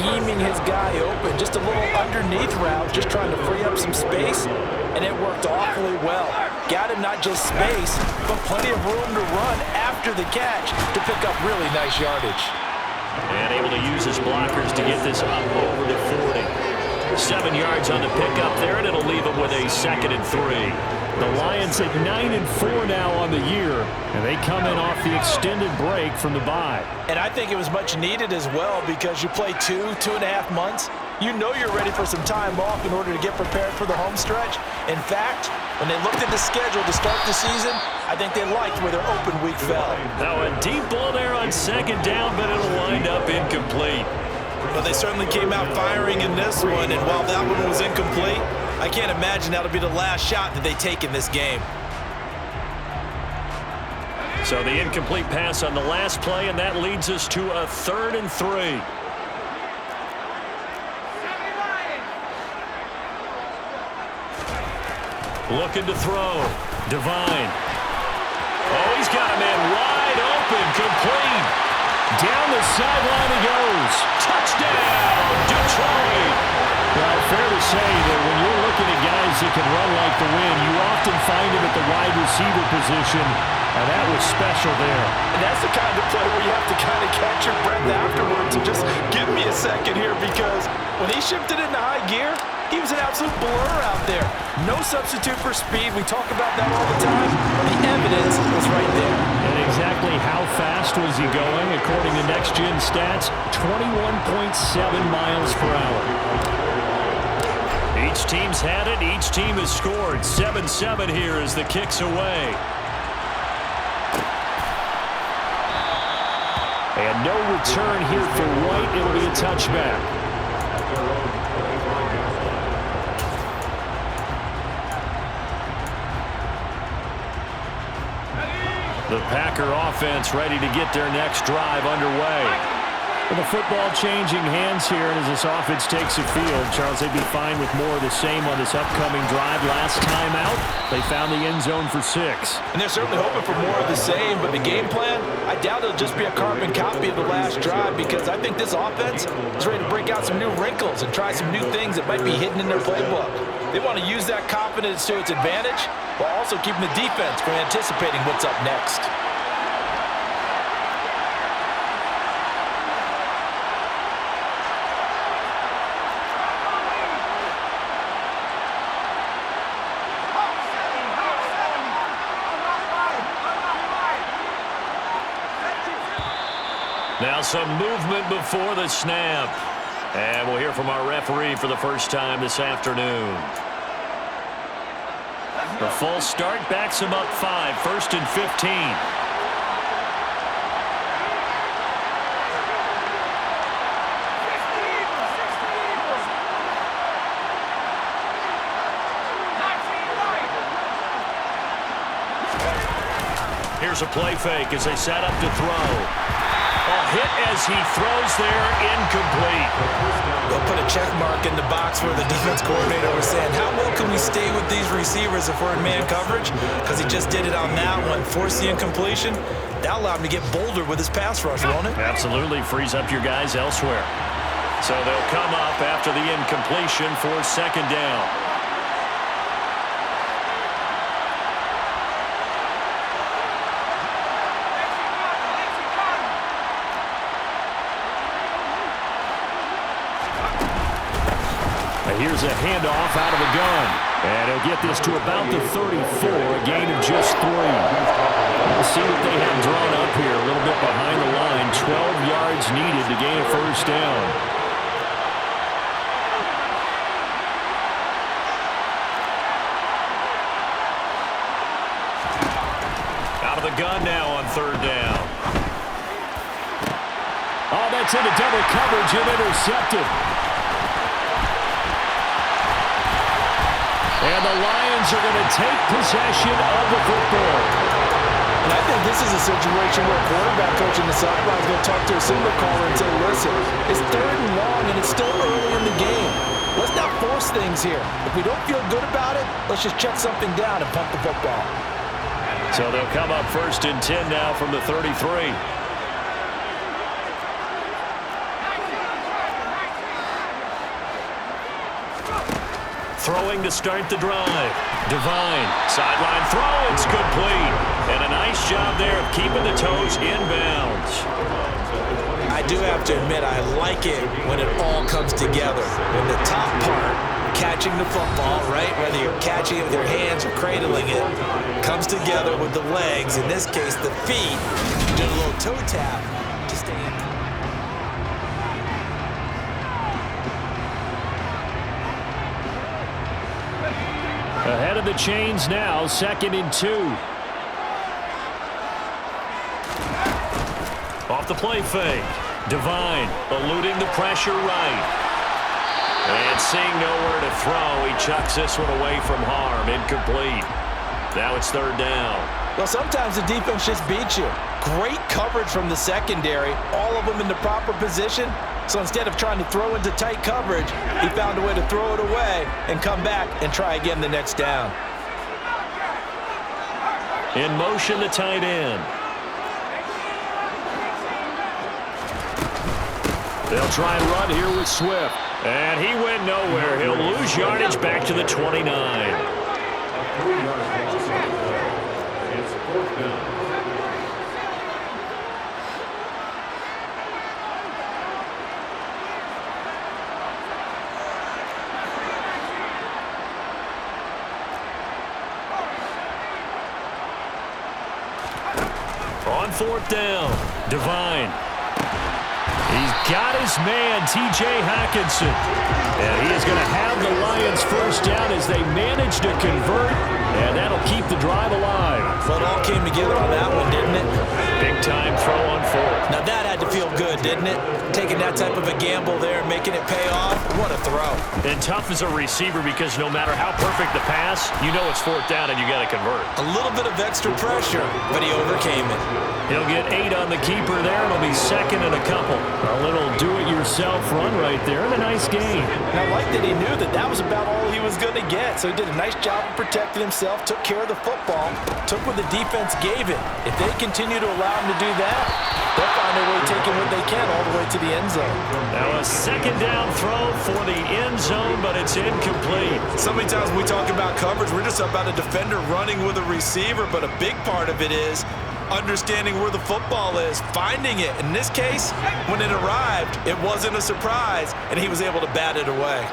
scheming his guy open. Just a little underneath route, just trying to free up some space, and it worked awfully well. Got him not just space, but plenty of room to run after the catch to pick up really nice yardage. And able to use his blockers to get this up over the 40. 7 yards on the pickup there, and it'll leave him with a 2nd and 3. The Lions at 9-4 now on the year, and they come in off the extended break from the bye. And I think it was much needed as well, because you play 2.5 months. You know you're ready for some time off in order to get prepared for the home stretch. In fact, when they looked at the schedule to start the season, I think they liked where their open week fell. Now a deep ball there on 2nd down, but it'll wind up incomplete. Well, they certainly came out firing in this one, and while that one was incomplete, I can't imagine that'll be the last shot that they take in this game. So the incomplete pass on the last play, and that leads us to a 3rd and 3. Looking to throw. Devine. Oh, he's got a man wide open. Complete. Down the sideline he goes. Touchdown, Detroit. Well, fair to say that when you're looking at guys that can run like the wind, you often find him at the wide receiver position, and that was special there. And that's the kind of play where you have to kind of catch your breath afterwards and just give me a second here, because when he shifted into high gear, he was an absolute blur out there. No substitute for speed. We talk about that all the time. The evidence was right there. And exactly how fast was he going? According to Next Gen Stats, 21.7 miles per hour. Each team's had it. Each team has scored. 7-7 here as the kick's away. And no return here for White. It'll be a touchback. The Packer offense ready to get their next drive underway. With the football changing hands here, and as this offense takes the field, Charles, they'd be fine with more of the same on this upcoming drive. Last time out, they found the end zone for 6. And they're certainly hoping for more of the same, but the game plan, I doubt it'll just be a carbon copy of the last drive, because I think this offense is ready to break out some new wrinkles and try some new things that might be hidden in their playbook. They want to use that confidence to its advantage, while also keeping the defense from anticipating what's up next. Now some movement before the snap. And we'll hear from our referee for the first time this afternoon. The full start backs him up 5, 1st and 15. Here's a play fake as they set up to throw. A hit as he throws there, incomplete. They'll put a check mark in the box where the defense coordinator was saying, how well can we stay with these receivers if we're in man coverage? Because he just did it on that one, forced the incompletion. That allowed him to get bolder with his pass rush, won't it? Absolutely, frees up your guys elsewhere. So they'll come up after the incompletion for 2nd down. Here's a handoff out of the gun. And he'll get this to about the 34, a gain of just 3. We'll see what they have drawn up here. A little bit behind the line. 12 yards needed to gain a 1st down. Out of the gun now on 3rd down. Oh, that's into double coverage and intercepted. And the Lions are going to take possession of the football. And I think this is a situation where a quarterback coach in the sideline is going to talk to a signal caller and say, listen, it's 3rd and long and it's still early in the game. Let's not force things here. If we don't feel good about it, let's just check something down and punt the football. So they'll come up 1st and 10 now from the 33. throwing to start the drive. Devine, sideline throw, it's complete. And a nice job there of keeping the toes in bounds. I do have to admit, I like it when it all comes together. When the top part, catching the football, right, whether you're catching it with your hands or cradling it, comes together with the legs, in this case the feet, do a little toe tap to stay in. Ahead of the chains now, 2nd and 2. Off the play fake. Devine eluding the pressure right. And seeing nowhere to throw, he chucks this one away from harm. Incomplete. Now it's 3rd down. Well, sometimes the defense just beats you. Great coverage from the secondary, all of them in the proper position. So instead of trying to throw into tight coverage, he found a way to throw it away and come back and try again the next down. In motion, the tight end. They'll try and run here with Swift. And he went nowhere. He'll lose yardage back to the 29. On 4th down, Devine. He's got his man, T.J. Hockenson. And he is going to have the Lions first down as they manage to convert. And that'll keep the drive alive. Well, it all came together on that one, didn't it? Big time throw on 4th. Now that had to feel good, didn't it? Taking that type of a gamble there and making it pay off. What a throw. And tough as a receiver because no matter how perfect the pass, you know it's 4th down and you got to convert. A little bit of extra pressure, but he overcame it. He'll get 8 on the keeper there. It'll be 2nd and a couple. A little do-it-yourself run right there and a nice game. And I like that he knew that that was about all he was going to get. So he did a nice job of protecting himself, took care of the football, took what the defense gave him. If they continue to allow him to do that, they'll find a way taking what they can all the way to the end zone. Now a 2nd down throw for the end zone, but it's incomplete. So many times when we talk about coverage, we're just about a defender running with a receiver, but a big part of it is understanding where the football is, finding it. In this case, when it arrived, it wasn't a surprise, and he was able to bat it away.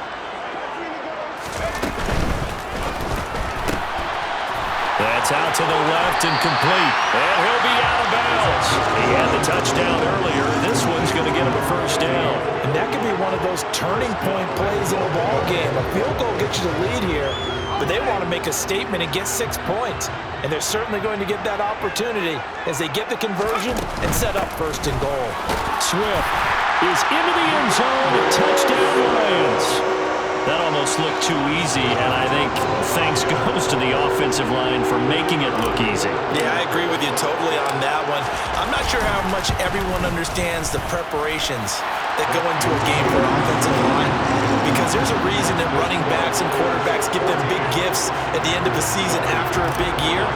That's out to the left and complete. And he'll be out of bounds. He had the touchdown earlier. This one's going to get him a first down. And that could be one of those turning point plays in a ball game. A field goal gets you the lead here, but they want to make a statement and get 6 points. And they're certainly going to get that opportunity as they get the conversion and set up 1st and goal. Swift is into the end zone. Touchdown Lions. That almost looked too easy, and I think thanks goes to the offensive line for making it look easy. Yeah, I agree with you totally on that one. I'm not sure how much everyone understands the preparations that go into a game for an offensive line, because there's a reason that running backs and quarterbacks give them big gifts at the end of the season after a big year.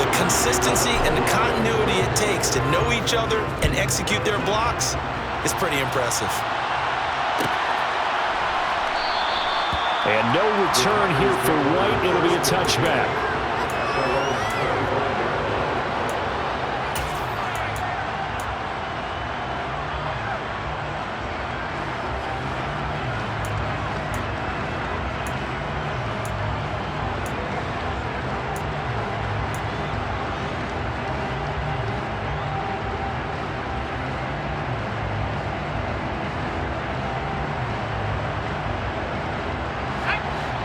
The consistency and the continuity it takes to know each other and execute their blocks is pretty impressive. And no return here for White. It'll be a touchback.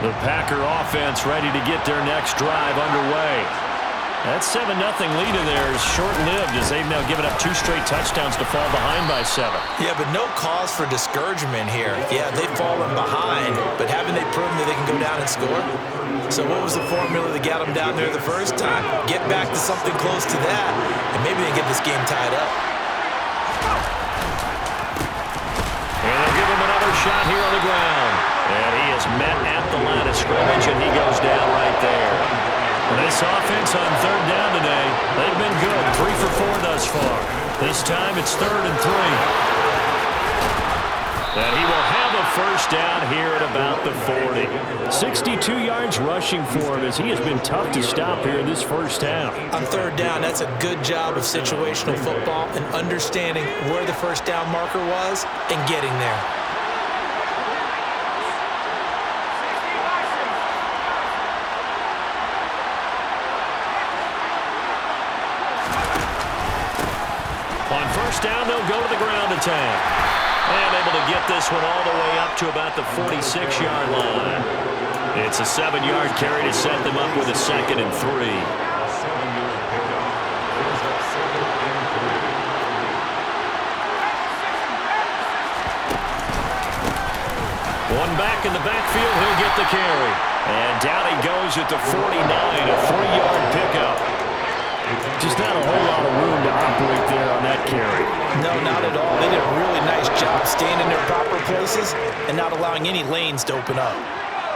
The Packer offense ready to get their next drive underway. That 7-0 lead of theirs is short-lived as they've now given up 2 straight touchdowns to fall behind by 7. Yeah, but no cause for discouragement here. Yeah, they've fallen behind, but haven't they proven that they can go down and score? So what was the formula that got them down there the first time? Get back to something close to that, and maybe they get this game tied up. And they'll give him another shot here on the ground. And he is met at the line of scrimmage, and he goes down right there. This offense on 3rd down today, they've been good. 3 for 4 thus far. This time it's 3rd and 3. And he will have a first down here at about the 40. 62 yards rushing for him as he has been tough to stop here in this first half. On third down, that's a good job of situational football and understanding where the first down marker was and getting there. On first down, they'll go to the ground attack. And able to get this one all the way up to about the 46-yard line. It's a 7-yard carry to set them up with a 2nd and 3. One back in the backfield, he'll get the carry. And down he goes at the 49, a 3-yard pickup. Just not a whole lot of room to operate there on that carry. No, not at all. They did a really nice job staying in their proper places and not allowing any lanes to open up.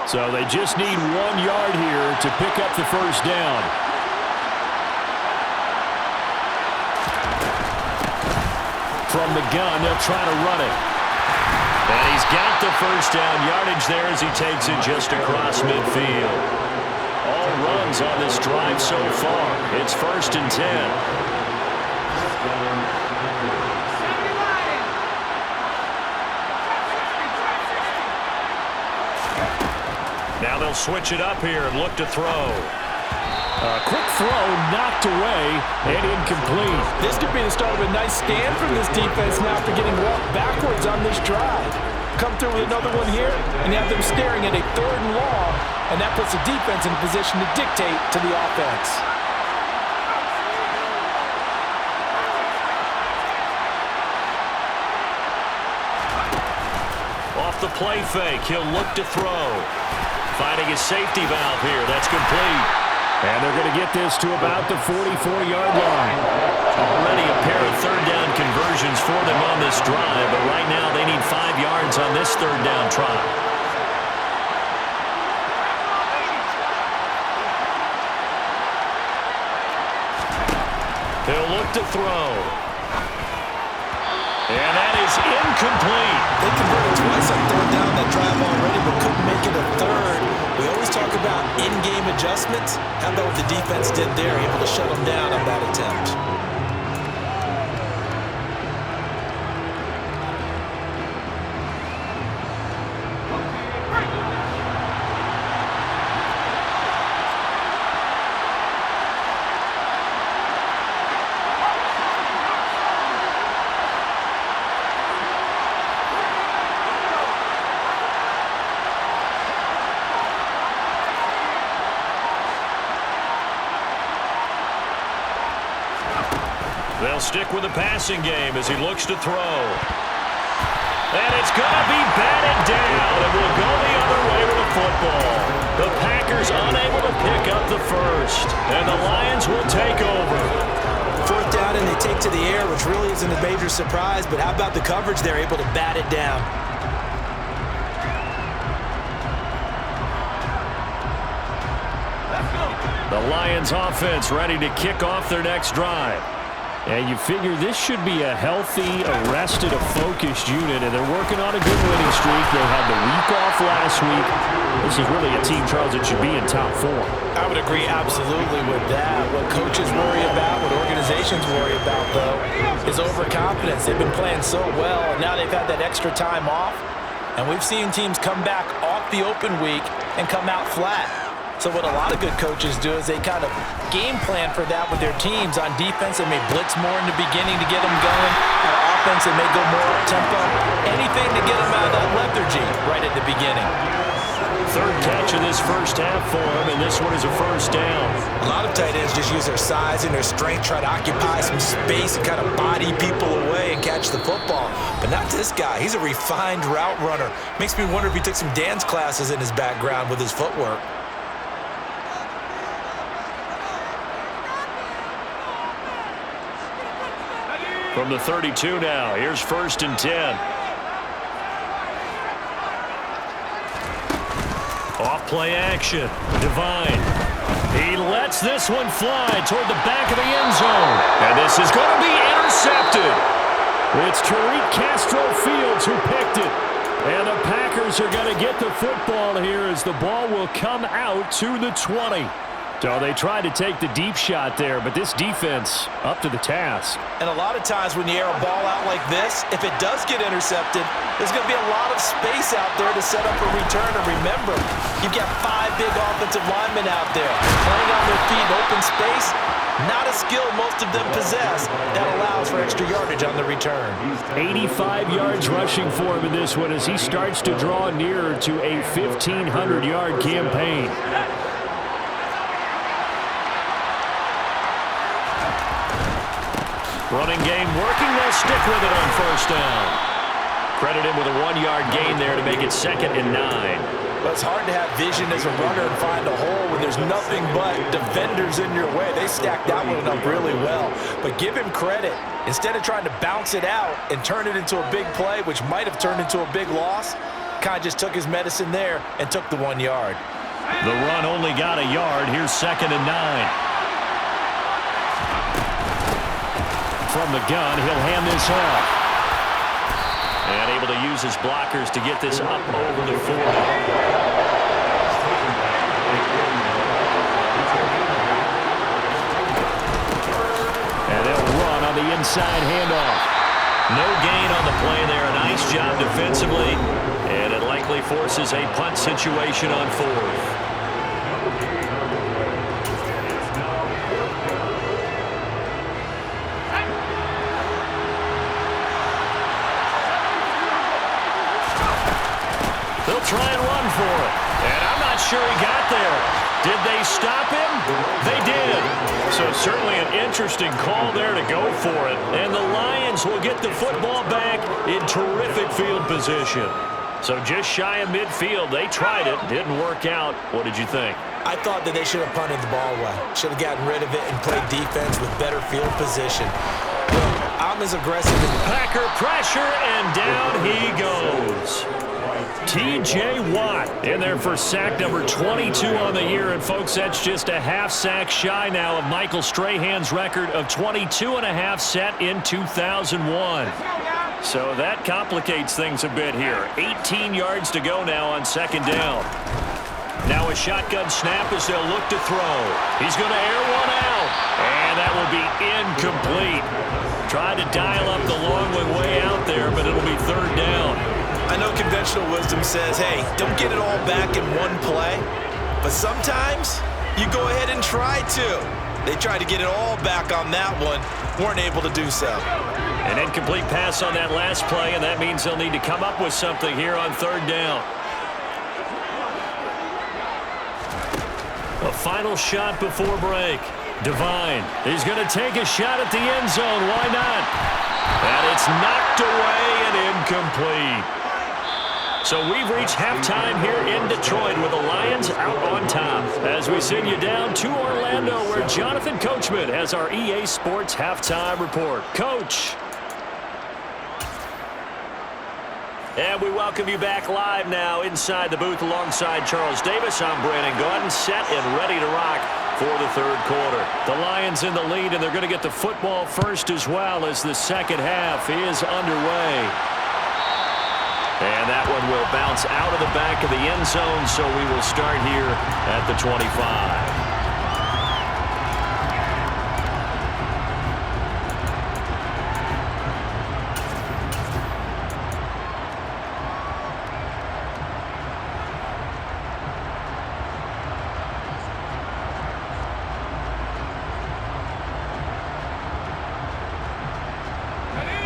So they just need 1 yard here to pick up the first down. From the gun, they'll try to run it. And he's got the first down yardage there as he takes it just across midfield. All runs on this drive so far. It's 1st and 10. Now they'll switch it up here and look to throw. A quick throw knocked away and incomplete. This could be the start of a nice stand from this defense now after getting walked backwards on this drive. Come through with another one here, and you have them staring at a 3rd and long, and that puts the defense in a position to dictate to the offense. Off the play fake, he'll look to throw. Finding his safety valve here, that's complete. And they're going to get this to about the 44-yard line. Already a pair of 3rd down conversions for them on this drive, but right now they need 5 yards on this 3rd down try. He'll look to throw. And that is incomplete. They converted twice on 3rd down that drive already, but couldn't make it a 3rd. We always talk about in-game adjustments. How about what the defense did there, able to shut them down on that attempt? They'll stick with the passing game as he looks to throw. And it's going to be batted down, and we'll go the other way with the football. The Packers unable to pick up the first, and the Lions will take over. 4th down, and they take to the air, which really isn't a major surprise, but how about the coverage? They're able to bat it down. The Lions offense ready to kick off their next drive. And you figure this should be a healthy, arrested, a focused unit, and they're working on a good winning streak. They had the week off last week. This is really a team, Charles, that should be in top 4. I would agree absolutely with that. What coaches worry about, what organizations worry about, though, is overconfidence. They've been playing so well, and now they've had that extra time off. And we've seen teams come back off the open week and come out flat. So what a lot of good coaches do is they kind of game plan for that with their teams. On defense, they may blitz more in the beginning to get them going. On offense, they may go more up-tempo. Anything to get them out of that lethargy right at the beginning. 3rd catch of this first half for him, and this one is a first down. A lot of tight ends just use their size and their strength, try to occupy some space and kind of body people away and catch the football. But not this guy. He's a refined route runner. Makes me wonder if he took some dance classes in his background with his footwork. From the 32 now, here's 1st and 10. Off play action, Divine. He lets this one fly toward the back of the end zone. And this is going to be intercepted. It's Tariq Castro Fields who picked it. And the Packers Steelers are going to get the football here as the ball will come out to the 20. So they tried to take the deep shot there, but this defense up to the task. And a lot of times when you air a ball out like this, if it does get intercepted, there's going to be a lot of space out there to set up a return. And remember, you've got 5 big offensive linemen out there playing on their feet in open space. Not a skill most of them possess that allows for extra yardage on the return. 85 yards rushing for him in this one as he starts to draw nearer to a 1,500-yard campaign. Running game working. They'll stick with it on first down. Credit him with a 1-yard gain there to make it 2nd and 9. Well, it's hard to have vision as a runner and find a hole when there's nothing but defenders in your way. They stacked that one up really well. But give him credit. Instead of trying to bounce it out and turn it into a big play, which might have turned into a big loss, kind of just took his medicine there and took the 1 yard. The run only got a yard. Here's 2nd and 9. From the gun, he'll hand this off. And able to use his blockers to get this up over the 40. And they'll run on the inside handoff. No gain on the play there. A nice job defensively. And it likely forces a punt situation on 4th. Try and run for it. And I'm not sure he got there. Did they stop him? They did. So certainly an interesting call there to go for it. And the Lions will get the football back in terrific field position. So just shy of midfield. They tried it. Didn't work out. What did you think? I thought that they should have punted the ball away. Should have gotten rid of it and played defense with better field position. Look, I'm as aggressive as Packer pressure, and down he goes. T.J. Watt in there for sack number 22 on the year. And, folks, that's just a half sack shy now of Michael Strahan's record of 22.5 set in 2001. So that complicates things a bit here. 18 yards to go now on 2nd down. Now a shotgun snap as they'll look to throw. He's going to air one out. And that will be incomplete. Tried to dial up the long one way out there, but it'll be 3rd down. I know conventional wisdom says, hey, don't get it all back in one play. But sometimes you go ahead and try to. They tried to get it all back on that one. Weren't able to do so. An incomplete pass on that last play, and that means they'll need to come up with something here on 3rd down. A final shot before break. Devine, he's going to take a shot at the end zone. Why not? And it's knocked away and incomplete. So we've reached halftime here in Detroit with the Lions out on top. As we send you down to Orlando where Jonathan Coachman has our EA Sports halftime report. Coach. And we welcome you back live now inside the booth alongside Charles Davis. I'm Brandon Gordon, set and ready to rock for the 3rd quarter. The Lions in the lead, and they're going to get the football first as well as the 2nd half is underway. And that one will bounce out of the back of the end zone, so we will start here at the 25.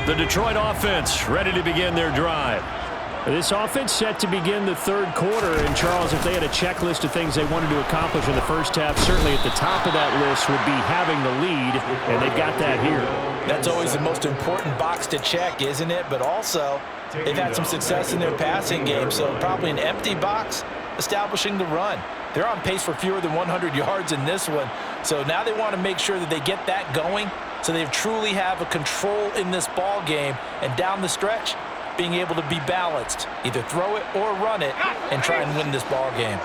The Detroit offense ready to begin their drive. This offense set to begin the 3rd quarter. And, Charles, if they had a checklist of things they wanted to accomplish in the first half, certainly at the top of that list would be having the lead, and they've got that here. That's always the most important box to check, isn't it? But also, they've had some success in their passing game, so probably an empty box establishing the run. They're on pace for fewer than 100 yards in this one, so now they want to make sure that they get that going so they truly have a control in this ball game, and down the stretch, being able to be balanced, either throw it or run it, and try and win this ball game.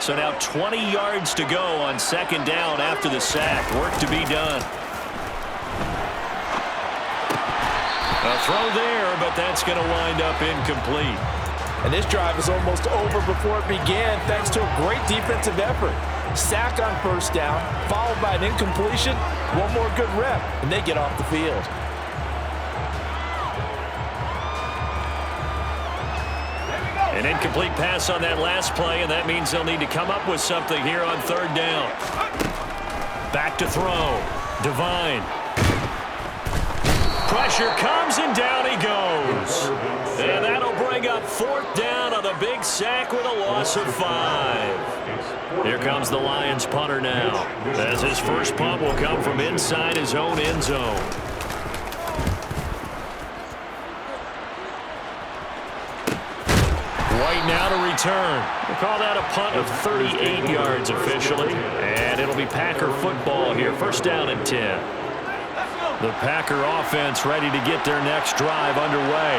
So now 20 yards to go on 2nd down after the sack. Work to be done. A throw there, but that's going to wind up incomplete. And this drive is almost over before it began thanks to a great defensive effort. Sack on first down, followed by an incompletion, one more good rep, and they get off the field. An incomplete pass on that last play, and that means they'll need to come up with something here on third down. Back to throw. Devine. Pressure comes, and down he goes. And that'll bring up fourth down on a big sack with a loss of 5. Here comes the Lions punter now, as his first punt will come from inside his own end zone. White now to return. We'll call that a punt of 38 yards officially. And it'll be Packer football here. First down and 10. The Packer offense ready to get their next drive underway.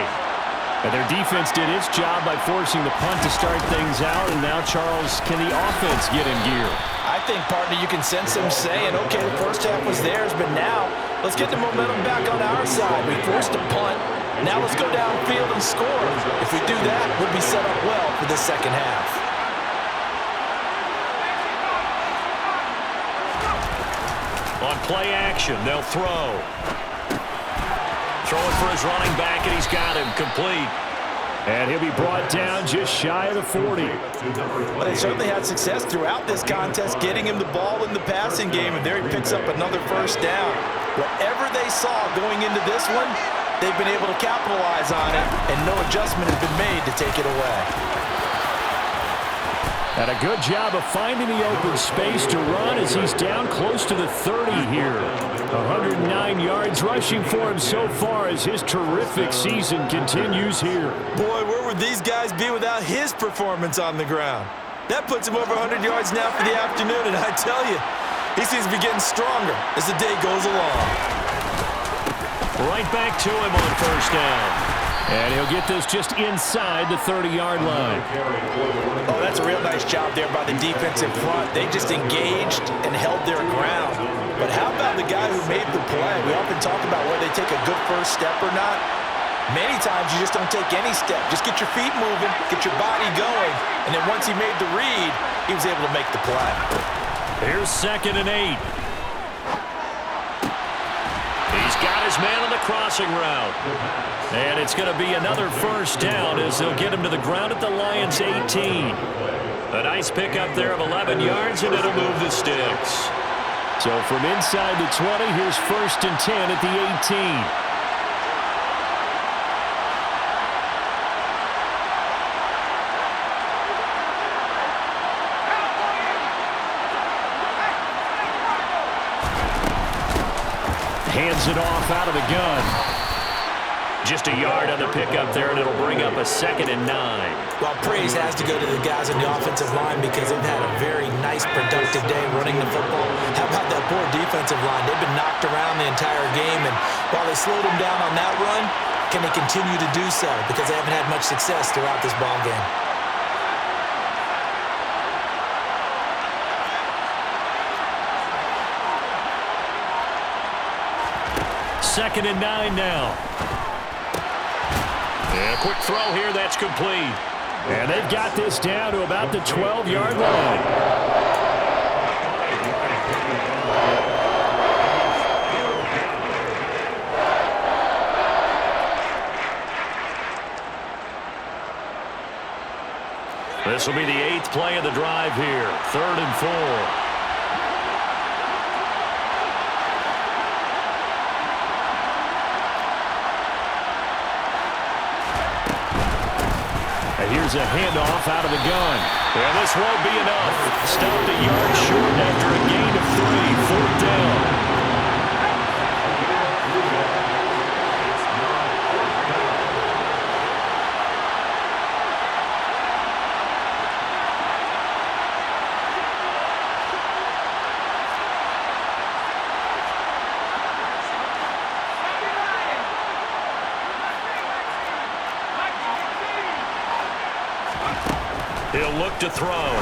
And their defense did its job by forcing the punt to start things out. And now, Charles, can the offense get in gear? I think, partner, you can sense them saying, okay, the first half was theirs, but now let's get the momentum back on our side. We forced a punt. Now let's go downfield and score. If we do that, we'll be set up well for this second half. On play action, they'll throw. Throwing for his running back, and he's got him complete. And he'll be brought down just shy of the 40. Well, they certainly had success throughout this contest, getting him the ball in the passing game, and there he picks up another first down. Whatever they saw going into this one, they've been able to capitalize on it, and no adjustment has been made to take it away. And a good job of finding the open space to run as he's down close to the 30 here. 109 yards rushing for him so far as his terrific season continues here. Boy, where would these guys be without his performance on the ground? That puts him over 100 yards now for the afternoon, and I tell you, he seems to be getting stronger as the day goes along. Right back to him on first down. And he'll get this just inside the 30-yard line. Oh, that's a real nice job there by the defense in front. They just engaged and held their ground. But how about the guy who made the play? We often talk about whether they take a good first step or not. Many times you just don't take any step. Just get your feet moving, get your body going, and then once he made the read, he was able to make the play. Here's 2nd and 8. He's got his man on the crossing route. And it's going to be another first down as they'll get him to the ground at the Lions' 18. A nice pickup there of 11 yards, and it'll move the sticks. So from inside the 20, here's 1st and 10 at the 18. Hands it off out of the gun. Just a yard on the pickup there, and it'll bring up a 2nd and 9. Well, praise has to go to the guys on the offensive line because they've had a very nice, productive day running the football. How about that poor defensive line? They've been knocked around the entire game, and while they slowed them down on that run, can they continue to do so? Because they haven't had much success throughout this ball game. Second and 9 now. And a quick throw here, that's complete. And they've got this down to about the 12-yard line. This will be the 8th play of the drive here. 3rd and 4. Here's a handoff out of the gun. And this won't be enough. Stopped a yard short after a gain of 3. 4th down. He'll look to throw.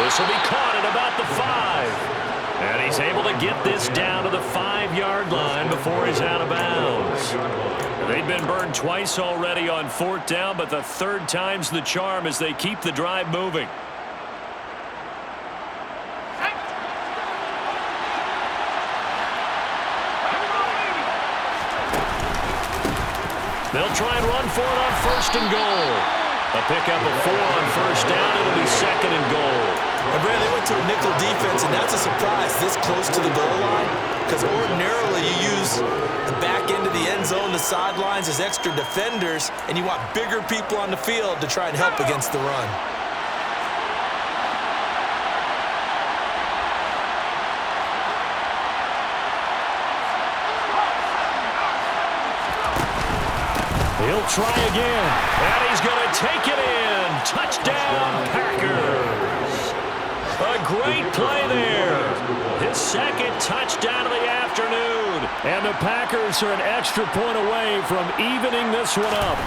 This will be caught at about the 5. And And he's able to get this down to the 5-yard line before he's out of bounds. They've been burned twice already on 4th down, but the third time's the charm as they keep the drive moving. They'll try and run for it on 1st and goal. A pickup of 4 on 1st down. It'll be 2nd and goal. And Brad, they went to a nickel defense, and that's a surprise this close to the goal line, because ordinarily you use the back end of the end zone, the sidelines as extra defenders, and you want bigger people on the field to try and help against the run. He'll try again, and he's going to take it in. Touchdown, Packers. A great play there. His 2nd touchdown of the afternoon. And the Packers are an extra point away from evening this one up.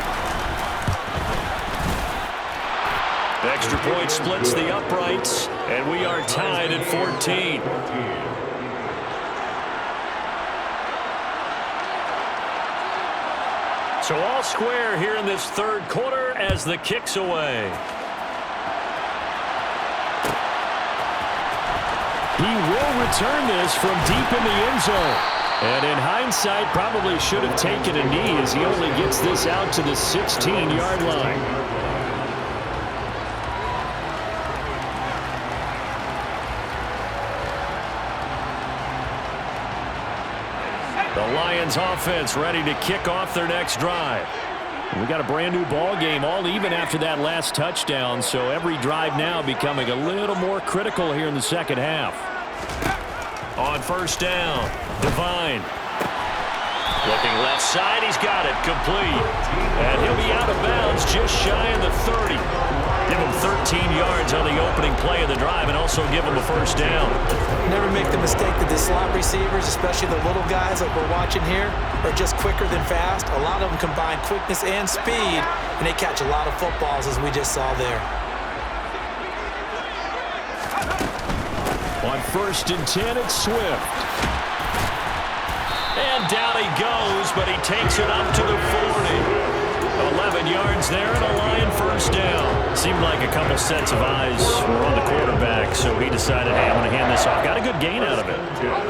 The extra point splits the uprights, and we are tied at 14. So all square here in this 3rd quarter as the kick's away. He will return this from deep in the end zone. And in hindsight, probably should have taken a knee as he only gets this out to the 16-yard line. The Lions offense ready to kick off their next drive. We got a brand new ball game, all even after that last touchdown, so every drive now becoming a little more critical here in the 2nd half. On 1st down, Devine. Looking left side, he's got it, complete. And he'll be out of bounds just shy of the 30. Give him 13 yards on the opening play of the drive and also give him a 1st down. Never make the mistake that the slot receivers, especially the little guys like we're watching here, are just quicker than fast. A lot of them combine quickness and speed, and they catch a lot of footballs, as we just saw there. On 1st and 10, it's Swift. And down he goes, but he takes it up to the 40. 11 yards there and a Lion 1st down. Seemed like a couple sets of eyes were on the quarterback, so he decided, hey, I'm going to hand this off. Got a good gain out of it.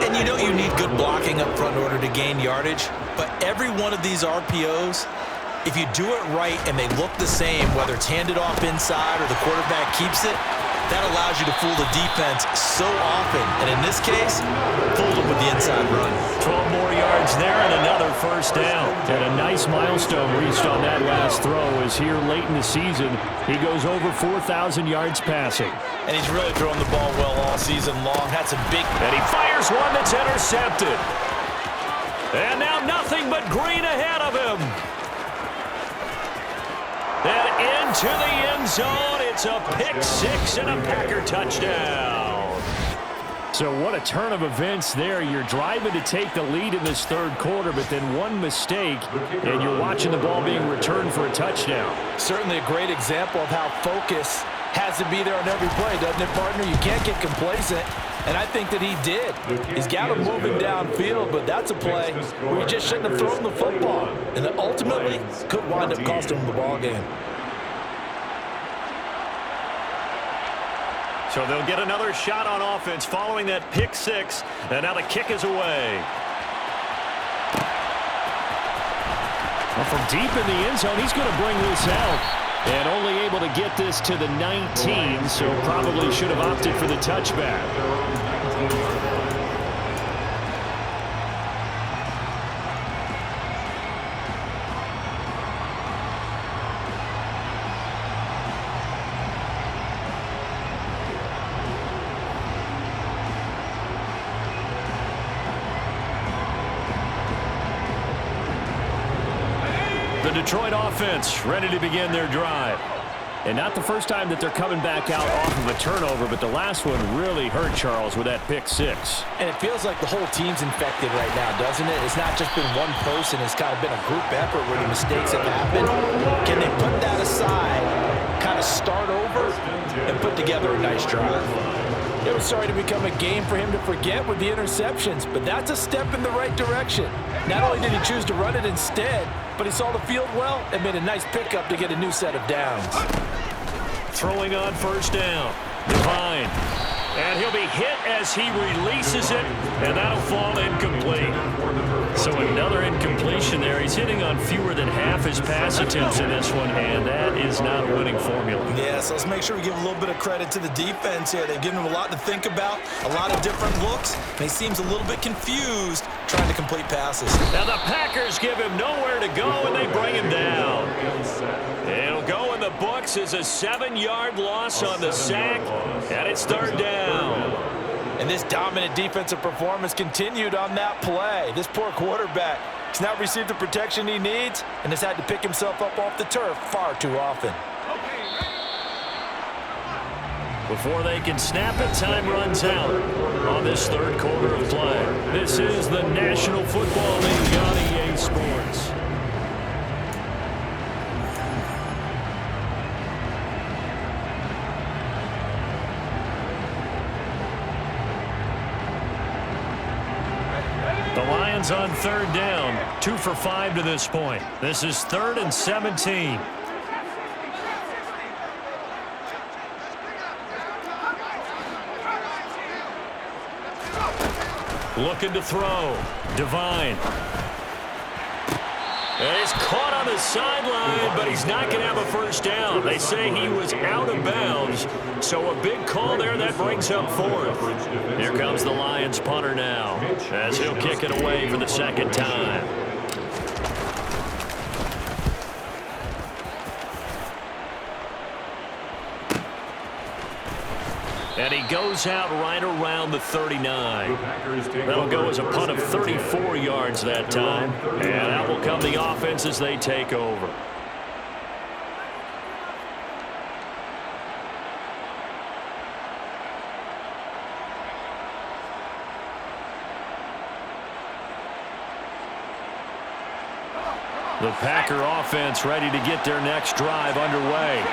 And you know you need good blocking up front in order to gain yardage, but every one of these RPOs, if you do it right and they look the same, whether it's handed off inside or the quarterback keeps it, that allows you to fool the defense so often. And in this case, fooled them with the inside run. 12 more yards there and another 1st down. And a nice milestone reached on that last throw as here late in the season, he goes over 4,000 yards passing. And he's really thrown the ball well all season long. That's a big... And he fires one that's intercepted. And now nothing but green ahead of him. And into the end zone, it's a pick 6 and a Packer touchdown. So what a turn of events there. You're driving to take the lead in this 3rd quarter, but then one mistake, and you're watching the ball being returned for a touchdown. Certainly a great example of how focus has to be there on every play, doesn't it, partner? You can't get complacent, and I think that he did. He's got him moving downfield, but that's a play where he just shouldn't have thrown the football, and ultimately could wind up costing him the ball game. So they'll get another shot on offense following that pick 6, and now the kick is away. Well, from deep in the end zone, he's going to bring this out. And only able to get this to the 19, so probably should have opted for the touchback. The Detroit offense ready to begin their drive. And not the first time that they're coming back out off of a turnover, but the last one really hurt Charles with that pick 6. And it feels like the whole team's infected right now, doesn't it? It's not just been one person. It's kind of been a group effort where the mistakes have happened. Can they put that aside, kind of start over, and put together a nice drive? It was starting to become a game for him to forget with the interceptions, but that's a step in the right direction. Not only did he choose to run it instead, but he saw the field well and made a nice pickup to get a new set of downs. Throwing on first down. Devine. And he'll be hit as he releases it, and that'll fall incomplete. So another incompletion there. He's hitting on fewer than half his pass attempts in this one, and that is not a winning formula. Yeah, so let's make sure we give a little bit of credit to the defense here. They've given him a lot to think about, a lot of different looks, and he seems a little bit confused trying to complete passes. Now the Packers give him nowhere to go, and they bring him down. It'll go in the books as a 7-yard loss on the sack, and it's third down. And this dominant defensive performance continued on that play. This poor quarterback has not received the protection he needs and has had to pick himself up off the turf far too often. Before they can snap it, time runs out on this third quarter of play. This is the National Football League on EA Sports. The Lions on third down, 2 for 5 to this point. This is 3rd and 17. Looking to throw. Devine. And he's caught on the sideline, but he's not going to have a first down. They say he was out of bounds, so a big call there that brings up 4th. Here comes the Lions punter now, as he'll kick it away for the second time. And he goes out right around the 39. That'll go as a punt of 34 yards that time. And that will come the offense as they take over. The Packer offense ready to get their next drive underway.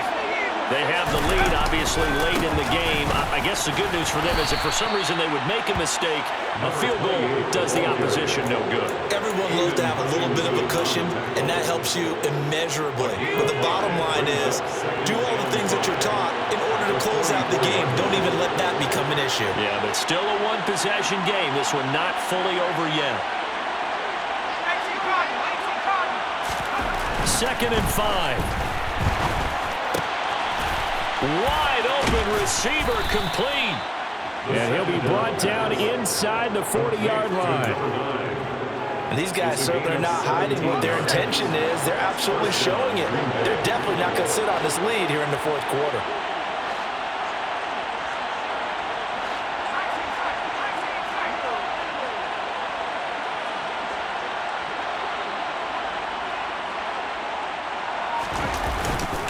They have the lead, obviously, late in the game. I guess the good news for them is if for some reason they would make a mistake, a field goal does the opposition no good. Everyone loves to have a little bit of a cushion, and that helps you immeasurably. But the bottom line is, do all the things that you're taught in order to close out the game. Don't even let that become an issue. Yeah, but still a one-possession game. This one not fully over yet. 2nd and 5. Wide open receiver complete. And he'll be brought down inside the 40-yard line. And these guys certainly are not hiding what their intention is. They're absolutely showing it. They're definitely not going to sit on this lead here in the 4th quarter.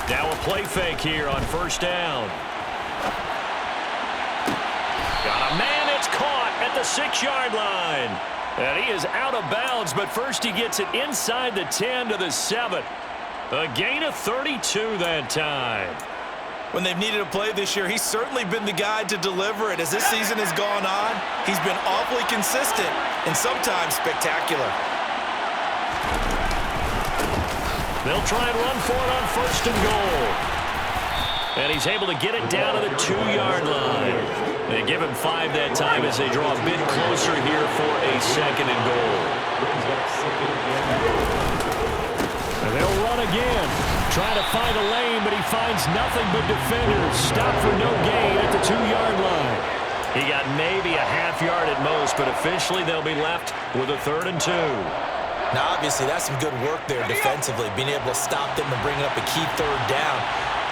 Now a play fake here on first down. Got a man, it's caught at the 6-yard line. And he is out of bounds, but first he gets it inside the 10 to the 7. A gain of 32 that time. When they've needed a play this year, he's certainly been the guy to deliver it. As this season has gone on, he's been awfully consistent and sometimes spectacular. They'll try and run for it on 1st and goal. And he's able to get it down to the 2-yard line. They give him 5 that time as they draw a bit closer here for a 2nd and goal. And they'll run again. Trying to find a lane, but he finds nothing but defenders. Stop for no gain at the 2-yard line. He got maybe a half yard at most, but officially they'll be left with a 3rd and 2. Now, obviously, that's some good work there defensively, being able to stop them and bring up a key 3rd down.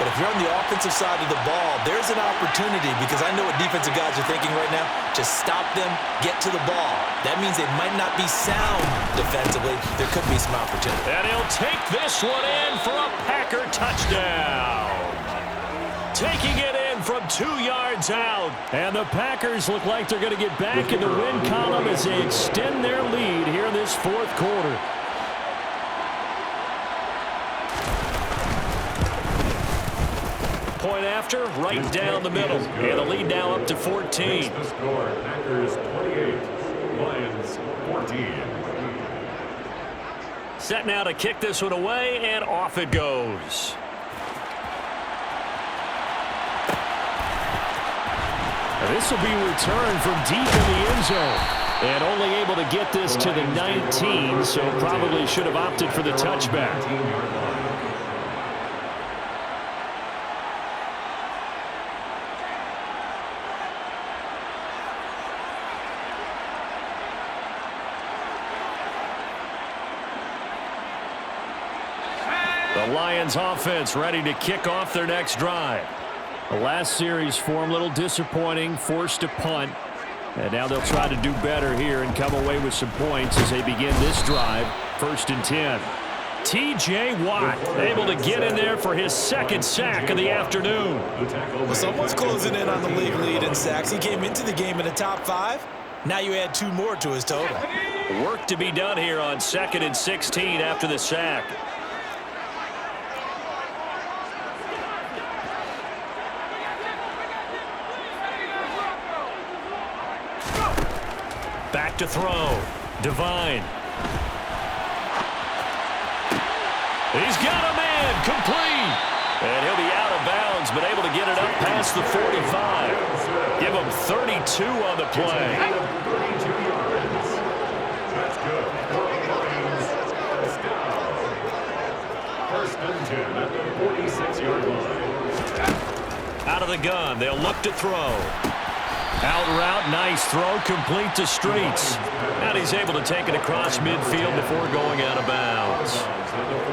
But if you're on the offensive side of the ball, there's an opportunity because I know what defensive guys are thinking right now. Just stop them, get to the ball. That means they might not be sound defensively. There could be some opportunity. And he'll take this one in for a Packer touchdown. Taking it in from 2 yards out. And the Packers look like they're going to get back in the win column as they extend their lead here in this 4th quarter. point after, right down the middle. And the lead now up to 14. The score, Packers 28, Lions 14. Set now to kick this one away, and off it goes. This will be returned from deep in the end zone. And only able to get this to the 19, so probably should have opted for the touchback. The Lions offense ready to kick off their next drive. The last series for them a little disappointing, forced to punt. And now they'll try to do better here and come away with some points as they begin this drive. 1st and 10. T.J. Watt able to get in there for his second sack of the afternoon. Well, someone's closing in on the league lead in sacks. He came into the game in the top 5. Now you add 2 more to his total. Work to be done here on 2nd and 16 after the sack. Back to throw. Devine. He's got a man. Complete. And he'll be out of bounds, but able to get it up past the 45. Give him 32 on the play. 32 yards. That's good. 1st and 10 at the 46-yard line. Out of the gun. They'll look to throw. Out route, nice throw, complete to Streets. And he's able to take it across midfield before going out of bounds.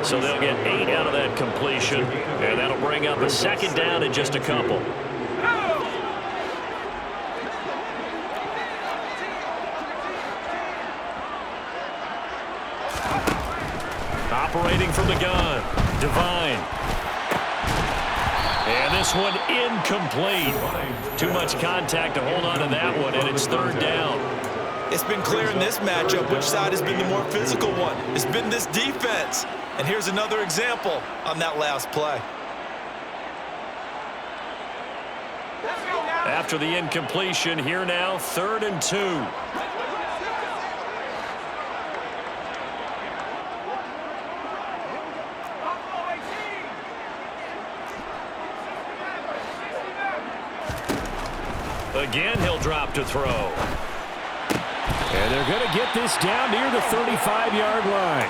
So they'll get 8 out of that completion, and that'll bring up a 2nd down in just a couple. Operating from the gun, Devine. And this one incomplete. Too much contact to hold on to that one, and it's 3rd down. It's been clear in this matchup which side has been the more physical one. It's been this defense. And here's another example on that last play. After the incompletion, here now, 3rd and 2. Again, he'll drop to throw. And they're going to get this down near the 35-yard line.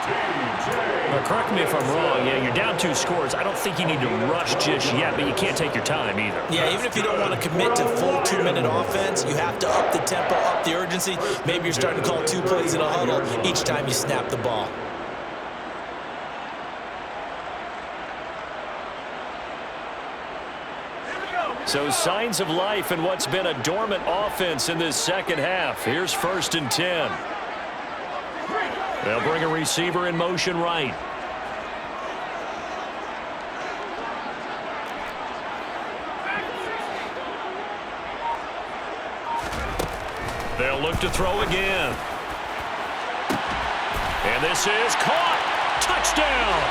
Now, correct me if I'm wrong. Yeah, you're down 2 scores. I don't think you need to rush just yet, but you can't take your time either. Yeah, even if you don't want to commit to full 2-minute offense, you have to up the tempo, up the urgency. Maybe you're starting to call 2 plays in a huddle each time you snap the ball. So signs of life in what's been a dormant offense in this second half. Here's 1st and 10. They'll bring a receiver in motion right. They'll look to throw again. And this is caught. Touchdown.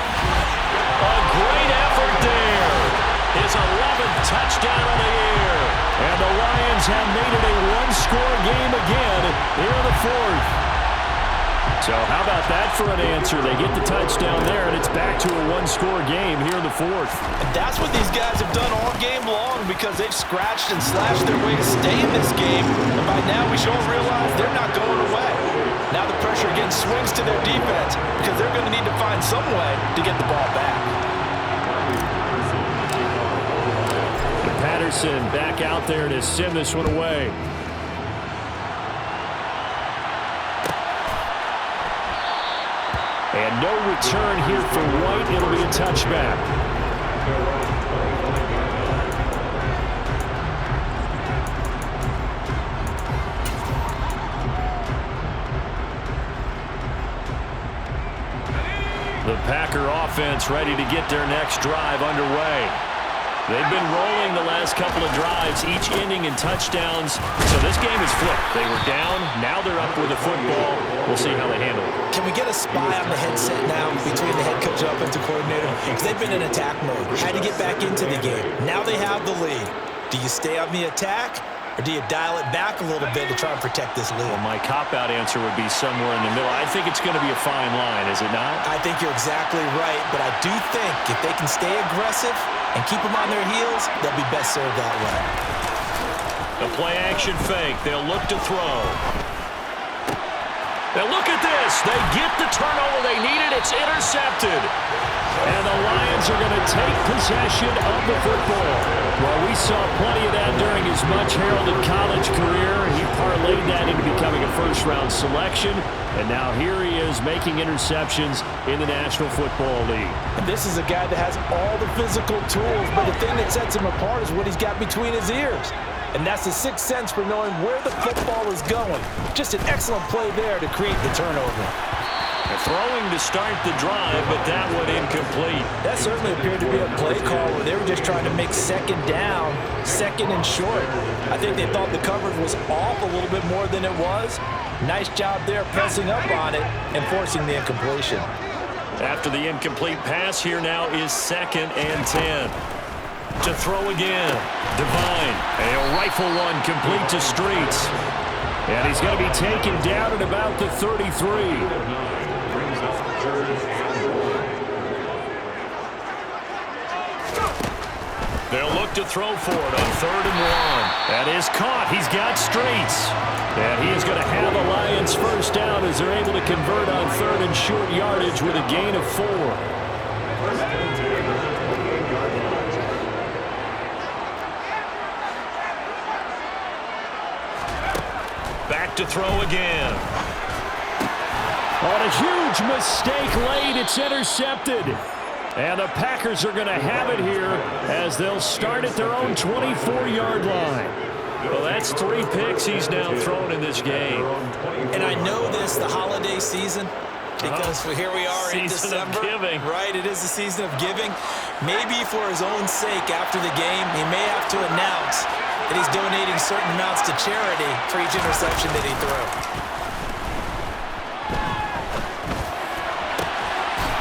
A great effort there. His 11th touchdown of the year. And the Lions have made it a 1-score game again here in the 4th. So how about that for an answer? They get the touchdown there, and it's back to a 1-score game here in the 4th. And that's what these guys have done all game long because they've scratched and slashed their way to stay in this game. And by now we should all realize they're not going away. Now the pressure again swings to their defense because they're going to need to find some way to get the ball back. Patterson back out there to send this one away. And no return here for White. It'll be a touchback. The Packer offense ready to get their next drive underway. They've been rolling the last couple of drives, each ending in touchdowns. So this game is flipped. They were down. Now they're up with the football. We'll see how they handle it. Can we get a spy on the headset now between the head coach and offensive coordinator? Because they've been in attack mode. Had to get back into the game. Now they have the lead. Do you stay on the attack, or do you dial it back a little bit to try and protect this lead? Well, my cop-out answer would be somewhere in the middle. I think it's going to be a fine line, is it not? I think you're exactly right, but I do think if they can stay aggressive and keep them on their heels, they'll be best served that way. The play-action fake. They'll look to throw. Now look at this. They get the turnover they needed. It's intercepted. And the Lions are going to take possession of the football. Well, we saw plenty of that during his much-heralded college career. He parlayed that into becoming a first-round selection. And now here he is making interceptions in the National Football League. And this is a guy that has all the physical tools, but the thing that sets him apart is what he's got between his ears. And that's the sixth sense for knowing where the football is going. Just an excellent play there to create the turnover. They're throwing to start the drive, but that one incomplete. That certainly appeared to be a play call where they were just trying to make second down, second and short. I think they thought the coverage was off a little bit more than it was. Nice job there pressing up on it and forcing the incompletion. After the incomplete pass, here now is 2nd and 10. To throw again. Divine. And he'll rifle one complete to Streets. And he's going to be taken down at about the 33. They'll look to throw for it on 3rd and 1. That is caught. He's got Streets. And he is going to have the Lions first down as they're able to convert on 3rd and short yardage with a gain of 4. Back to throw again. On a huge mistake late, it's intercepted. And the Packers are going to have it here as they'll start at their own 24-yard line. Well, that's 3 picks he's now thrown in this game. And I know this, the holiday season, because here we are in December. Season of giving. Right, it is the season of giving. Maybe for his own sake after the game, he may have to announce that he's donating certain amounts to charity for each interception that he threw.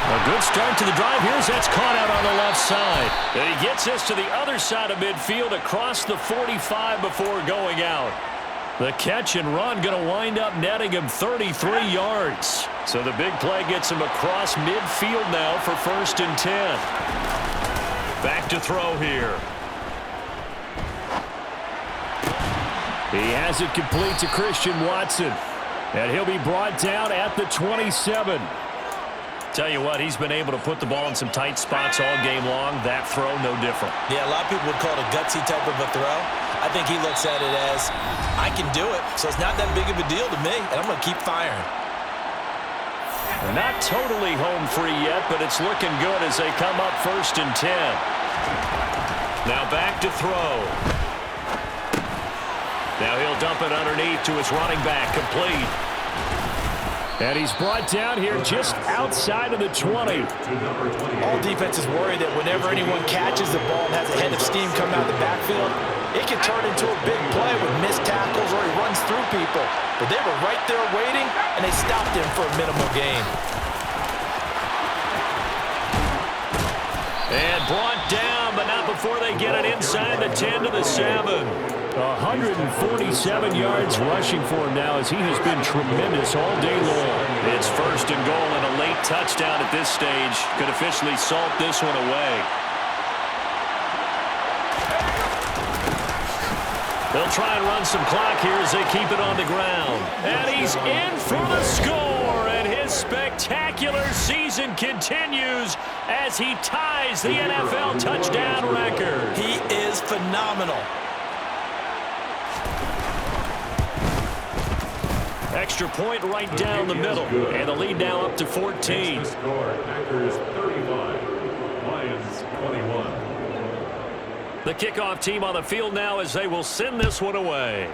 A good start to the drive. Here's that's caught out on the left side. And he gets this to the other side of midfield across the 45 before going out. The catch and run going to wind up netting him 33 yards. So the big play gets him across midfield now for 1st and 10. Back to throw here. He has it complete to Christian Watson. And he'll be brought down at the 27. Tell you what, he's been able to put the ball in some tight spots all game long. That throw, no different. Yeah, a lot of people would call it a gutsy type of a throw. I think he looks at it as, I can do it, so it's not that big of a deal to me, and I'm going to keep firing. They're not totally home free yet, but it's looking good as they come up 1st and 10. Now back to throw. Now he'll dump it underneath to his running back, complete. And he's brought down here just outside of the 20. All defenses worry that whenever anyone catches the ball and has a head of steam come out of the backfield, it can turn into a big play with missed tackles or he runs through people. But they were right there waiting, and they stopped him for a minimal gain. And brought down, but not before they get it inside the 10 to the 7. 147 yards rushing for him now as he has been tremendous all day long. It's 1st and goal and a late touchdown at this stage. Could officially salt this one away. They'll try and run some clock here as they keep it on the ground. And he's in for the score, and his spectacular season continues as he ties the NFL touchdown record. He is phenomenal. Extra point right down the middle, and the lead now up to 14. Packers 35, Lions 21. The kickoff team on the field now as they will send this one away.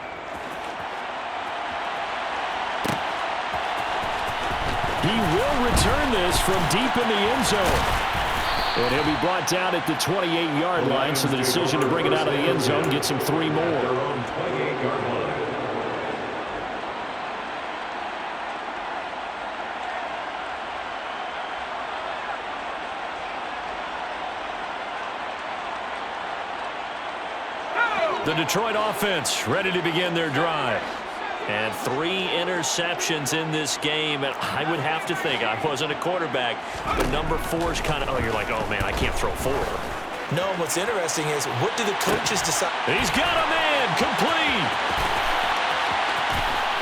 He will return this from deep in the end zone. And he'll be brought down at the 28-yard line, so the decision to bring it out of the end zone gets him 3 more. On 28-yard line. The Detroit offense ready to begin their drive. And 3 interceptions in this game. And I would have to think, I wasn't a quarterback, but number 4 is kind of, oh, you're like, oh, man, I can't throw 4. No, what's interesting is, what do the coaches decide? He's got a man, complete.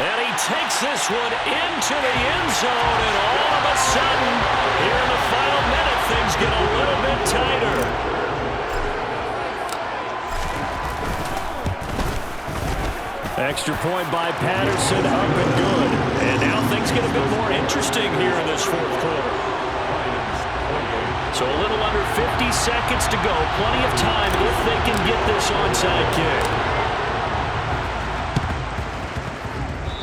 And he takes this one into the end zone, and all of a sudden, here in the final minute, things get a little bit tighter. Extra point by Patterson, up and good. And now things get a bit more interesting here in this 4th quarter. So a little under 50 seconds to go. Plenty of time if they can get this onside kick.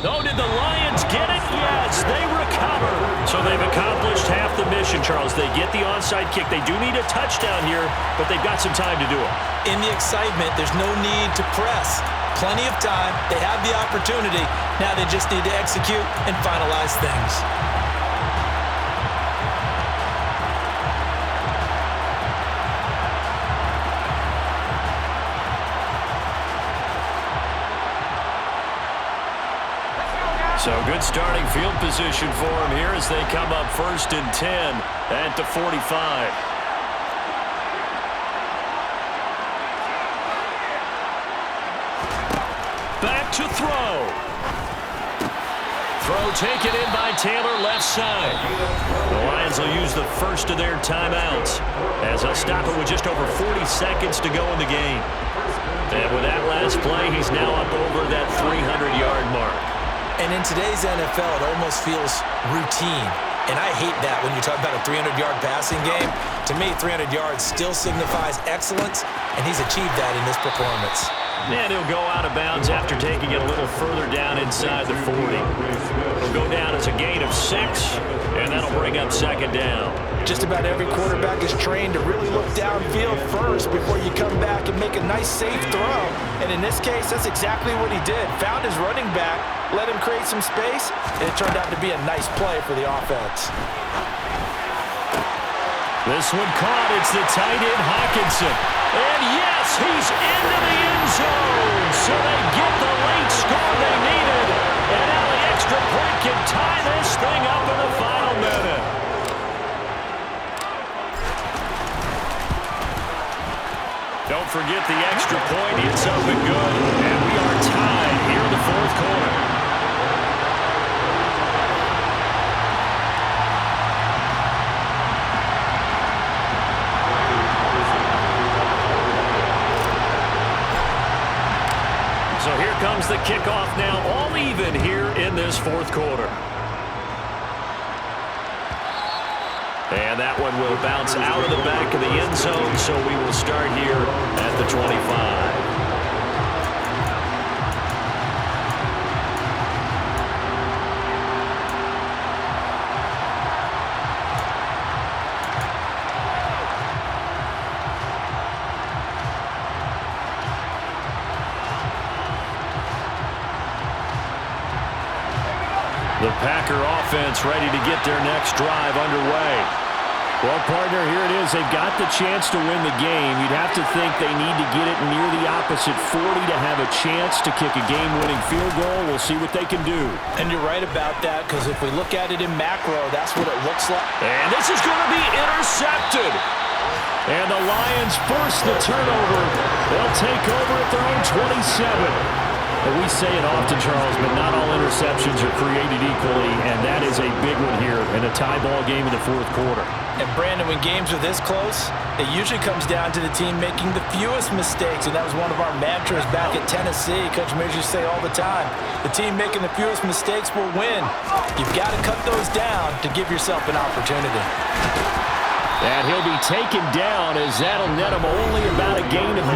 Oh, did the Lions get it? Yes, they recover. So they've accomplished half the mission, Charles. They get the onside kick. They do need a touchdown here, but they've got some time to do it. In the excitement, there's no need to press. Plenty of time. They have the opportunity. Now they just need to execute and finalize things. So good starting field position for them here as they come up 1st and 10 at the 45. Back to throw. Throw taken in by Taylor, left side. The Lions will use the first of their timeouts as they'll stop it with just over 40 seconds to go in the game. And with that last play, he's now up over that 300-yard mark. And in today's NFL, it almost feels routine. And I hate that when you talk about a 300-yard passing game. To me, 300 yards still signifies excellence, and he's achieved that in this performance. And he'll go out of bounds after taking it a little further down inside the 40. He'll go down as a gain of 6, and that'll bring up 2nd down. Just about every quarterback is trained to really look downfield first before you come back and make a nice, safe throw. And in this case, that's exactly what he did. Found his running back, let him create some space, and it turned out to be a nice play for the offense. This one caught. It's the tight end, Hawkinson. And yes, he's into the end zone. So they get the late score they needed. And now the extra point can tie this thing up in the final minute. Don't forget the extra point. It's up and good. And we are tied here in the 4th quarter. So here comes the kickoff now, all even here in this 4th quarter. And that one will bounce out of the back of the end zone, so we will start here at the 25. The Packer offense ready to get their next drive underway. Well, partner, here it is. They've got the chance to win the game. You'd have to think they need to get it near the opposite 40 to have a chance to kick a game-winning field goal. We'll see what they can do. And you're right about that, because if we look at it in macro, that's what it looks like. And this is going to be intercepted. And the Lions force the turnover. They'll take over at their own 27. And we say it often, Charles, but not all interceptions are created equally, and that is a big one here in a tie ball game in the 4th quarter. And Brandon, when games are this close, it usually comes down to the team making the fewest mistakes, and that was one of our mantras back at Tennessee. Coach Mears used to say all the time, the team making the fewest mistakes will win. You've got to cut those down to give yourself an opportunity. And he'll be taken down as that'll net him only about a gain of 9.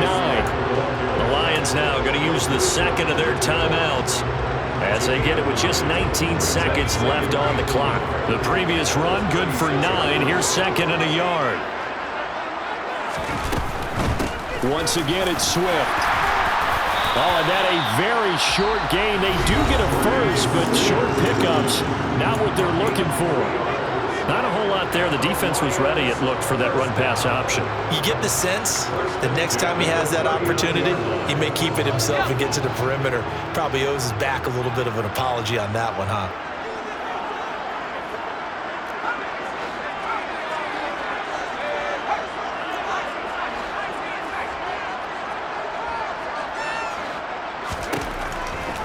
The Lions now going to use the second of their timeouts as they get it with just 19 seconds left on the clock. The previous run good for 9. Here's 2nd and a yard. Once again, it's Swift. Oh, and that a very short gain. They do get a first, but short pickups, not what they're looking for. Not a whole lot there. The defense was ready, it looked, for that run-pass option. You get the sense that next time he has that opportunity, he may keep it himself and get to the perimeter. Probably owes his back a little bit of an apology on that one, huh?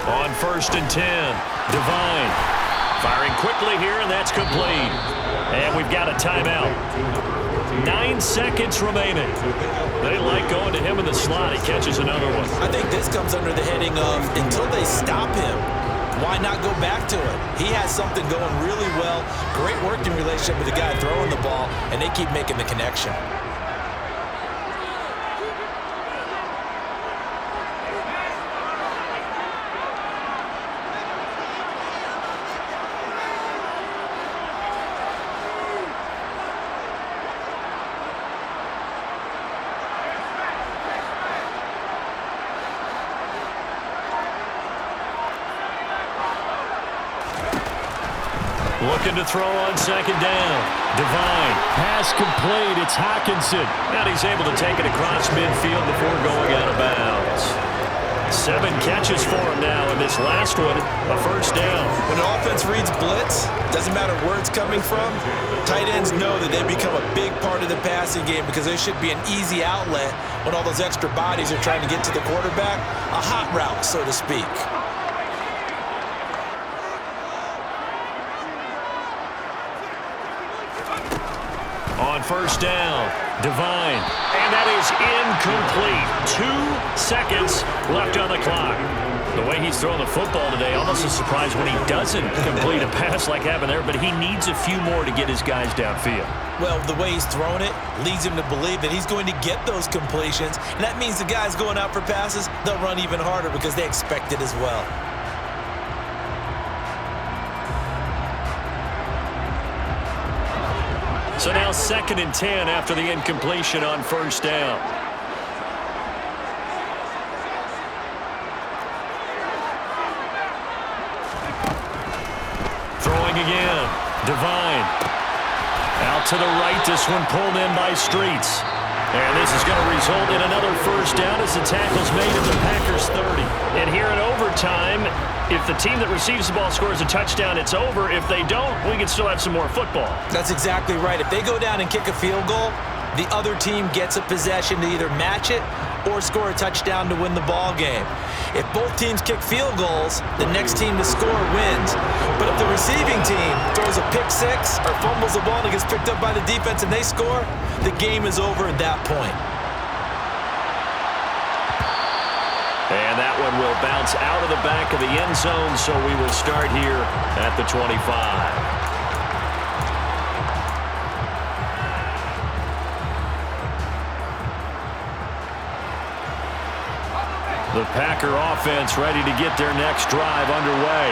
On 1st and 10, Devine firing quickly here, and that's complete. And we've got a timeout. 9 seconds remaining. They like going to him in the slot. He catches another one. I think this comes under the heading of until they stop him, why not go back to it? He has something going really well. Great working relationship with the guy throwing the ball, and they keep making the connection. Looking to throw on 2nd down. Devine, pass complete. It's Hockenson. And he's able to take it across midfield before going out of bounds. 7 catches for him now, and this last one, a 1st down. When an offense reads blitz, doesn't matter where it's coming from, tight ends know that they become a big part of the passing game because there should be an easy outlet when all those extra bodies are trying to get to the quarterback. A hot route, so to speak. On 1st down, Devine, and that is incomplete. 2 seconds left on the clock. The way he's throwing the football today, almost a surprise when he doesn't complete a pass like happened there, but he needs a few more to get his guys downfield. Well, the way he's throwing it leads him to believe that he's going to get those completions, and that means the guys going out for passes, they'll run even harder because they expect it as well. So now 2nd and 10 after the incompletion on 1st down. Throwing again. Devine. Out to the right. This one pulled in by Streets. And this is going to result in another 1st down as the tackle's made at the Packers 30. And here in overtime, if the team that receives the ball scores a touchdown, it's over. If they don't, we can still have some more football. That's exactly right. If they go down and kick a field goal, the other team gets a possession to either match it or score a touchdown to win the ball game. If both teams kick field goals, the next team to score wins. But if the receiving team throws a pick six or fumbles the ball and it gets picked up by the defense and they score, the game is over at that point. And that one will bounce out of the back of the end zone, so we will start here at the 25. The Packer offense ready to get their next drive underway.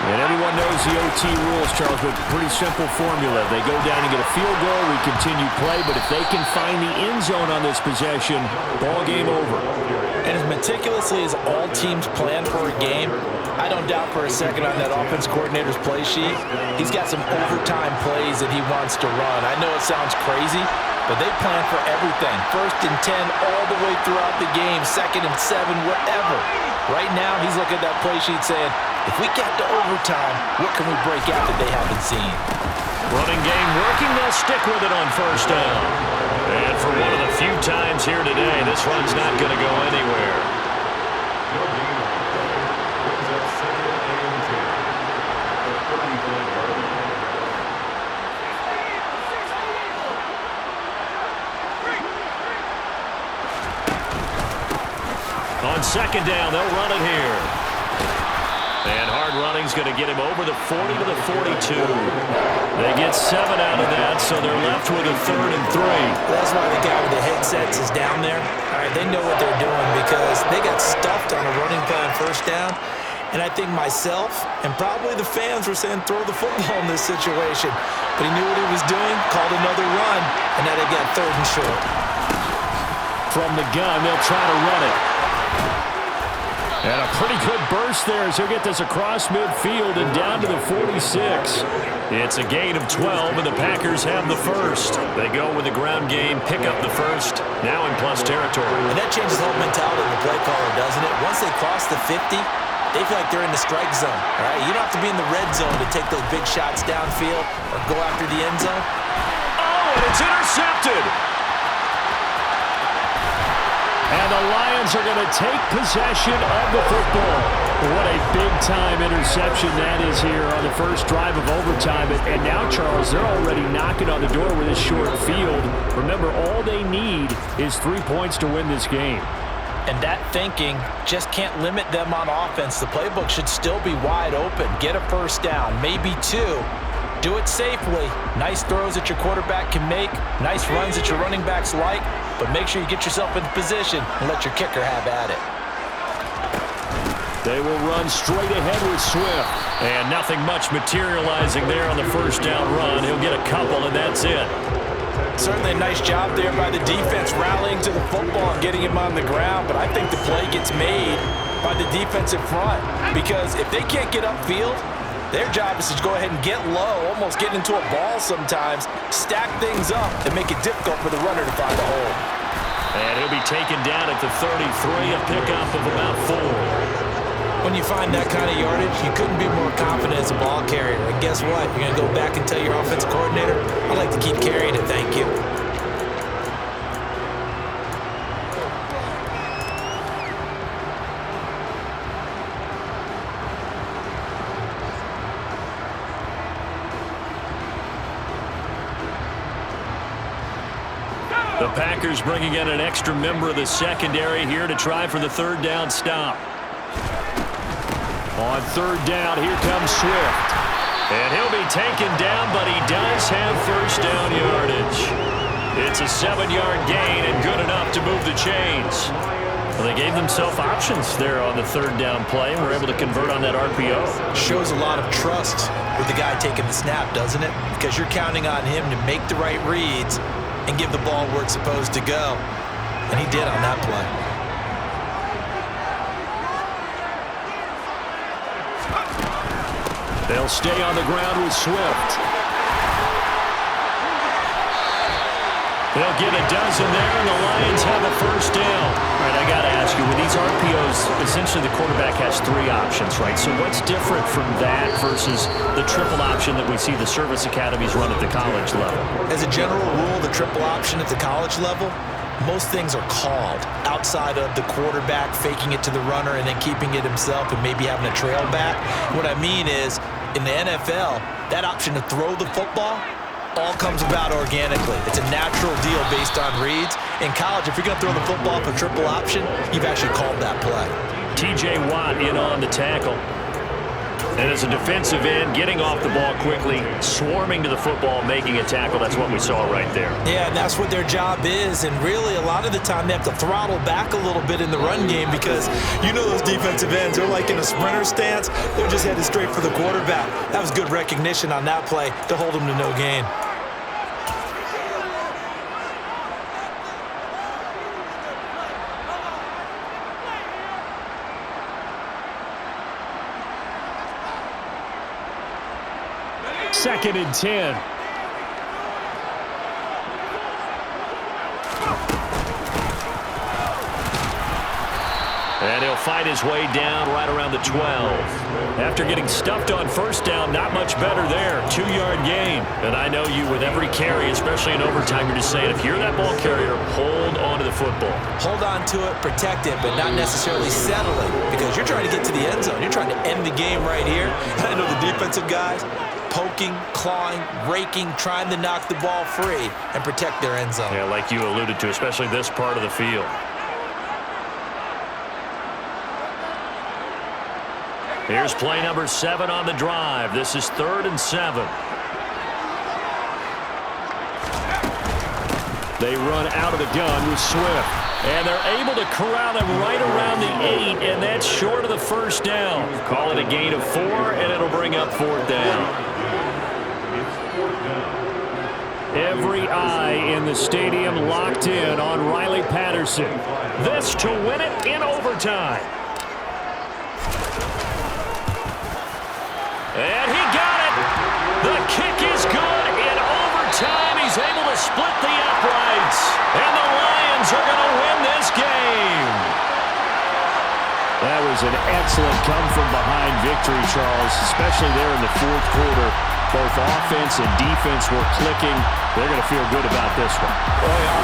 And everyone knows the OT rules, Charles, but pretty simple formula. They go down and get a field goal, we continue play, but if they can find the end zone on this possession, ball game over. And as meticulously as all teams plan for a game, I don't doubt for a second on that offense coordinator's play sheet, he's got some overtime plays that he wants to run. I know it sounds crazy, but they plan for everything. 1st and 10 all the way throughout the game, 2nd and 7, whatever. Right now, he's looking at that play sheet saying, if we get to overtime, what can we break out that they haven't seen? Running game working, they'll stick with it on 1st down. And for one of the few times here today, this run's not going to go anywhere. On 2nd down, they'll run it here. And hard running's going to get him over the 40 to the 42. They get 7 out of that, so they're left with a 3rd and 3. That's why the guy with the headsets is down there. All right, they know what they're doing because they got stuffed on a running play on 1st down. And I think myself and probably the fans were saying throw the football in this situation. But he knew what he was doing, called another run, and now they got 3rd and short. From the gun, they'll try to run it. And a pretty good burst there as he'll get this across midfield and down to the 46. It's a gain of 12, and the Packers have the first. They go with the ground game, pick up the first, now in plus territory. And that changes the whole mentality of the play caller, doesn't it? Once they cross the 50, they feel like they're in the strike zone, right? You don't have to be in the red zone to take those big shots downfield or go after the end zone. Oh, and it's intercepted. And the Lions are going to take possession of the football. What a big-time interception that is here on the first drive of overtime. And now, Charles, they're already knocking on the door with this short field. Remember, all they need is 3 points to win this game. And that thinking just can't limit them on offense. The playbook should still be wide open. Get a first down, maybe two. Do it safely. Nice throws that your quarterback can make. Nice runs that your running backs like. But make sure you get yourself into position and let your kicker have at it. They will run straight ahead with Swift. And nothing much materializing there on the first down run. He'll get a couple, and that's it. Certainly a nice job there by the defense rallying to the football and getting him on the ground. But I think the play gets made by the defensive front. Because if they can't get upfield, their job is to go ahead and get low, almost get into a ball sometimes, stack things up, and make it difficult for the runner to find a hole. And he'll be taken down at the 33, a pickup of about 4. When you find that kind of yardage, you couldn't be more confident as a ball carrier. And guess what? You're going to go back and tell your offensive coordinator, I'd like to keep carrying it, thank you. The Packers bringing in an extra member of the secondary here to try for the third down stop. On third down, here comes Swift. And he'll be taken down, but he does have first down yardage. It's a 7-yard gain and good enough to move the chains. Well, they gave themselves options there on the third down play and were able to convert on that RPO. Shows a lot of trust with the guy taking the snap, doesn't it? Because you're counting on him to make the right reads and give the ball where it's supposed to go. And he did on that play. They'll stay on the ground with Swift. They'll get a dozen there, and the Lions have a first down. All right, I got to ask you, with these RPOs, essentially the quarterback has 3 options, right? So what's different from that versus the triple option that we see the service academies run at the college level? As a general rule, the triple option at the college level, most things are called outside of the quarterback faking it to the runner and then keeping it himself and maybe having a trail back. What I mean is, in the NFL, that option to throw the football all comes about organically. It's a natural deal based on reads. In college, if you're going to throw the football for triple option, you've actually called that play. T.J. Watt in on the tackle. And as a defensive end, getting off the ball quickly, swarming to the football, making a tackle. That's what we saw right there. Yeah, and that's what their job is. And really, a lot of the time, they have to throttle back a little bit in the run game because you know those defensive ends, they're like in a sprinter stance. They're just headed straight for the quarterback. That was good recognition on that play to hold him to no gain. Second and 10. And he'll fight his way down right around the 12. After getting stuffed on first down, not much better there. 2-yard gain. And I know you, with every carry, especially in overtime, you're just saying, if you're that ball carrier, hold on to the football. Hold on to it, protect it, but not necessarily settling because you're trying to get to the end zone. You're trying to end the game right here. And I know the defensive guys, poking, clawing, raking, trying to knock the ball free and protect their end zone. Yeah, like you alluded to, especially this part of the field. Here's play number 7 on the drive. This is 3rd and 7. They run out of the gun with Swift. And they're able to corral him right around the 8, and that's short of the first down. Call it a gain of 4, and it'll bring up 4th down. Every eye in the stadium locked in on Riley Patterson. This to win it in overtime. And he got it. The kick is good in overtime. He's able to split the uprights. And the Lions are going to win this game. That was an excellent come-from-behind victory, Charles, especially there in the fourth quarter. Both offense and defense were clicking. They're going to feel good about this one. Oh, yeah.